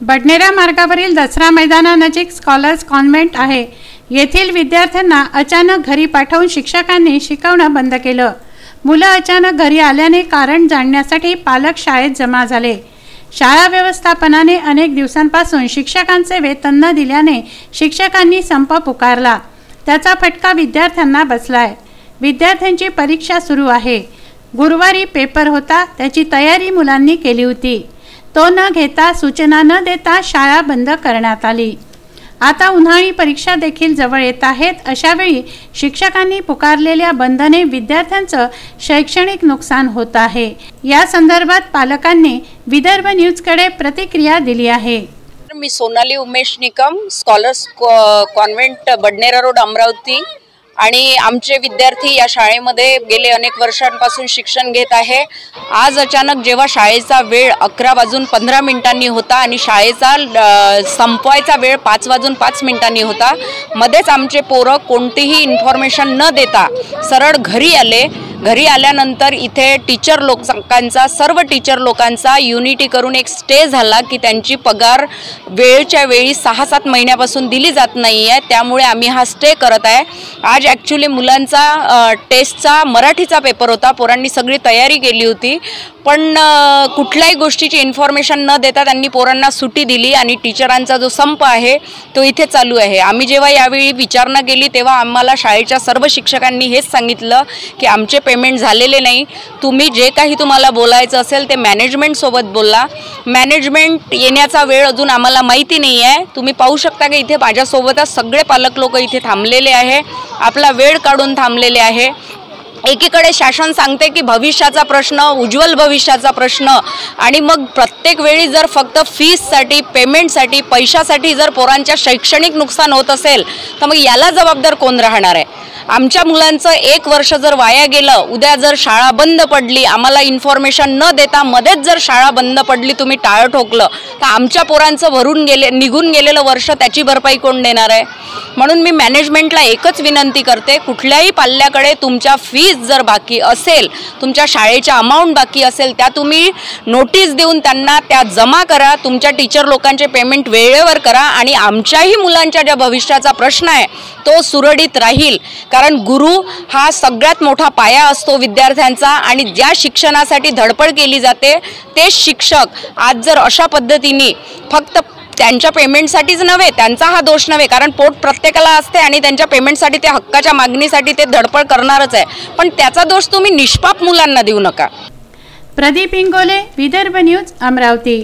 बडनेरा मार्गावरील Dussehra मैदानानजीक scholars convent आहे। येथील विद्यार्थ्यांना अचानक घरी पाठवून शिक्षकांनी शिकवणं बंद केलं। मुलं अचानक घरी आल्याने कारण जाणण्यासाठी पालक शाळेत जमा झाले। शाळा व्यवस्थापनाने अनेक दिवसांपासून शिक्षकांचे वेतन न दिल्याने शिक्षकांनी संप पुकारला। त्याचा फटका विद्यार्थ्यांना बसलाय। विद्यार्थ्यांची परीक्षा सुरू आहे। गुरुवारी पेपर होता, त्याची तयारी मुलांनी केली होती। तो न घेता सूचना न देता शाळा बंद करण्यात आली। आता उन्हाळी परीक्षा देखील जवळ येत आहेत। अशा वेळी शिक्षकांनी पुकारलेल्या बंदने विद्यार्थ्यांचं शैक्षणिक नुकसान होत आहे। या संदर्भात पालकांनी विदर्भ न्यूजकडे प्रतिक्रिया दिली आहे। मी Sonali Umesh Nikam, scholars convent Badnera road Amravati आणि आमचे विद्यार्थी या शाळेमध्ये गेले अनेक वर्षांपासून शिक्षण घेत आहे। आज अचानक जेव्हा शाळेचा वेळ 11:15 होता आणि शाळेचा संपवायचा वेळ 5:05 होता, मध्येच आमचे पोरं कोणतीही इन्फॉर्मेशन न देता सरळ घरी आले। घरी आल्यानंतर इथे सर्व टीचर लोकांचा युनिटी करून एक स्टे झाला की त्यांची पगार वेळच्या वेळी 6-7 महिन्यापासून दिली जात नाही आहे। त्यामुळे आम्ही हा स्टे करत आहे। आज ॲक्च्युली मुलांचा टेस्टचा मराठीचा पेपर होता। पोरांनी सगळी तयारी केली होती, पण कुठल्याही गोष्टीची इन्फॉर्मेशन न देता त्यांनी पोरांना सुट्टी दिली आणि टीचरांचा जो संप आहे तो इथे चालू आहे। आम्ही जेव्हा यावेळी विचारणा केली तेव्हा आम्हाला शाळेच्या सर्व शिक्षकांनी हेच सांगितलं की आमचे पेमेंट झालेले नाही। तुम्ही जे काही तुम्हाला बोलायचं असेल ते मॅनेजमेंट सोबत बोला। मॅनेजमेंट येण्याचा वेळ अजून आम्हाला माहिती नाही आहे। तुम्ही पाहू शकता की इथे माझ्यासोबतच सगळे पालक लोक इथे थांबलेले आहे, आपला वेळ काढून थांबलेले आहे। एकीकडे शासन सांगते की भविष्याचा प्रश्न, उज्ज्वल भविष्याचा प्रश्न, आणि मग प्रत्येक वेळी जर फक्त फीससाठी, पेमेंटसाठी, पैशासाठी जर पोरांच्या शैक्षणिक नुकसान होत असेल तर मग याला जबाबदार कोण राहणार आहे? आमच्या मुलांचं 1 वर्ष जर वाया गेलं, उद्या जर शाळा बंद पडली, आम्हाला इन्फॉर्मेशन न देता मध्येच जर शाळा बंद पडली, तुम्ही टाळं ठोकलं, तर आमच्या पोरांचं निघून गेलेलं वर्ष त्याची भरपाई कोण देणार आहे? म्हणून मी मॅनेजमेंटला एकच विनंती करते, कुठल्याही पाल्याकडे तुमच्या फीस जर बाकी असेल, तुमच्या शाळेच्या अमाऊंट बाकी असेल, त्या तुम्ही नोटीस देऊन त्यांना त्या जमा करा। तुमच्या टीचर लोकांचे पेमेंट वेळेवर करा आणि आमच्याही मुलांच्या ज्या भविष्याचा प्रश्न आहे तो सुरळीत राहील। कारण गुरु हा सगळ्यात मोठा पाया असतो विद्यार्थ्यांचा, आणि ज्या शिक्षणासाठी धडपड केली जाते ते शिक्षक आज जर अशा पद्धतीने फक्त त्यांच्या पेमेंटसाठीच नव्हे, त्यांचा हा दोष नव्हे, कारण पोट प्रत्येकाला असते आणि त्यांच्या पेमेंटसाठी, त्या हक्काच्या मागणीसाठी ते धडपड करणारच आहे, पण त्याचा दोष तुम्ही निष्पाप मुलांना देऊ नका। प्रदीप इंगोले, विदर्भ न्यूज, अमरावती।